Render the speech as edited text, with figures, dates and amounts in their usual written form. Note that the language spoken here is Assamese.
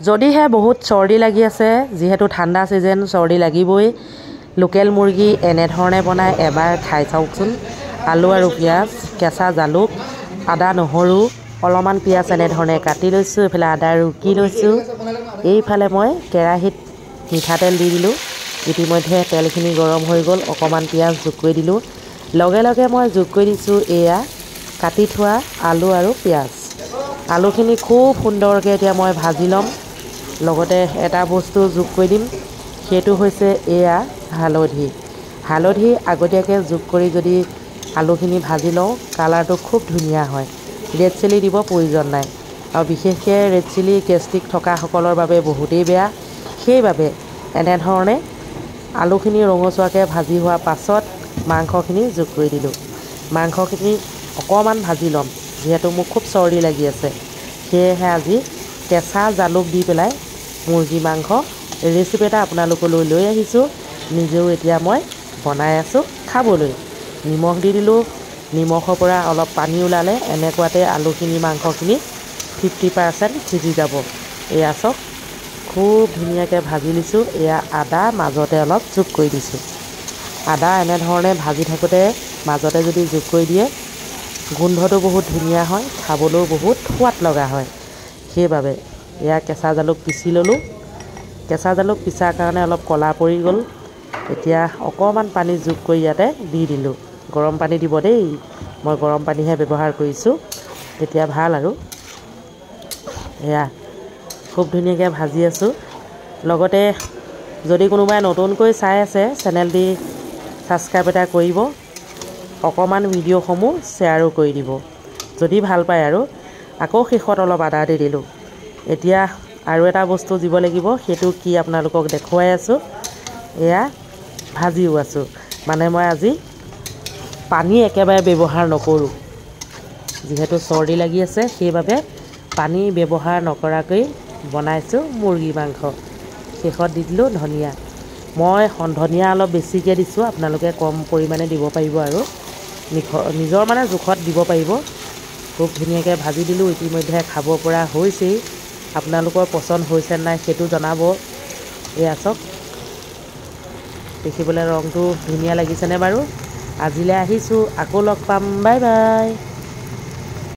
যদিহে বহুত চৰ্দি লাগি আছে, যিহেতু ঠাণ্ডা ছিজন চৰ্দি লাগিবই, লোকেল মুৰ্গী এনেধৰণে বনাই এবাৰ খাই চাওকচোন। আলু আৰু পিঁয়াজ, কেঁচা জালুক, আদা নহৰু, অলপমান পিঁয়াজ এনেধৰণে কাটি লৈছোঁ। এইফালে আদা ৰুকি লৈছোঁ। এইফালে মই কেৰাহীত মিঠাতেল দি দিলোঁ। ইতিমধ্যে তেলখিনি গৰম হৈ গ'ল। অকণমান পিঁয়াজ যোগ কৰি দিলোঁ। লগে লগে মই যোগ কৰি দিছোঁ এয়া কাটি থোৱা আলু আৰু পিঁয়াজ। আলুখিনি খুব সুন্দৰকৈ এতিয়া মই ভাজি ল'ম। লগতে এটা বস্তু যোগ কৰি দিম, সেইটো হৈছে এয়া হালধি। হালধি আগতীয়াকৈ যোগ কৰি যদি আলুখিনি ভাজি লওঁ, কালাৰটো খুব ধুনীয়া হয়। ৰেড চিলি দিব প্ৰয়োজন নাই, আৰু বিশেষকৈ ৰেড চিলি গেষ্ট্ৰিক থকাসকলৰ বাবে বহুতেই বেয়া। সেইবাবে এনেধৰণে আলুখিনি ৰঙচুৱাকৈ ভাজি হোৱাৰ পাছত মাংসখিনি যোগ কৰি দিলোঁ। মাংসখিনি অকণমান ভাজি ল'ম, যিহেতু মোৰ খুব চৰ্দি লাগি আছে। সেয়েহে আজি কেঁচা জালুক দি পেলাই মুৰ্গী মাংস ৰেচিপি এটা আপোনালোকলৈ লৈ আহিছোঁ। নিজেও এতিয়া মই বনাই আছোঁ খাবলৈ। নিমখ দি দিলোঁ। নিমখৰ পৰা অলপ পানী ওলালে এনেকুৱাতে আলুখিনি মাংসখিনি 50% সিজি যাব। এয়া চাওক, খুব ধুনীয়াকৈ ভাজি দিছোঁ। এয়া আদা মাজতে অলপ যোগ কৰি দিছোঁ। আদা এনেধৰণে ভাজি থাকোঁতে মাজতে যদি যোগ কৰি দিয়ে, গোন্ধটো বহুত ধুনীয়া হয়, খাবলৈও বহুত সোৱাদ লগা হয়। সেইবাবে এয়া কেঁচা জালুক পিচি ল'লোঁ। কেঁচা জালুক পিচাৰ কাৰণে অলপ ক'লা পৰি গ'ল। এতিয়া অকণমান পানী যোগ কৰি ইয়াতে দি দিলোঁ। গৰম পানী দিব দেই, মই গৰম পানীহে ব্যৱহাৰ কৰিছোঁ, তেতিয়া ভাল। আৰু এয়া খুব ধুনীয়াকৈ ভাজি আছোঁ। লগতে যদি কোনোবাই নতুনকৈ চাই আছে, চেনেলটি ছাবস্ক্ৰাইব এটা কৰিব। অকণমান ভিডিঅ'সমূহ শ্বেয়াৰো কৰি দিব যদি ভাল পায়। আৰু আকৌ শেষত অলপ আদা দি দিলোঁ। এতিয়া আৰু এটা বস্তু দিব লাগিব, সেইটো কি আপোনালোকক দেখুৱাই আছোঁ। এয়া ভাজিও আছোঁ, মানে মই আজি পানী একেবাৰে ব্যৱহাৰ নকৰোঁ। যিহেতু চৰ্দি লাগি আছে, সেইবাবে পানী ব্যৱহাৰ নকৰাকৈ বনাইছোঁ মুৰ্গী মাংস। শেষত দি দিলোঁ ধনিয়া। মই ধনিয়া অলপ বেছিকৈ দিছোঁ, আপোনালোকে কম পৰিমাণে দিব পাৰিব আৰু নিজৰ মানে জোখত দিব পাৰিব। খুব ধুনীয়াকৈ ভাজি দিলোঁ। ইতিমধ্যে খাব পৰা হৈছেই। আপোনালোকৰ পচন্দ হৈছে নাই সেইটো জনাব। এয়া চাওক, দেখিবলৈ ৰংটো ধুনীয়া লাগিছেনে বাৰু? আজিলৈ আহিছোঁ, আকৌ লগ পাম। Bye bye.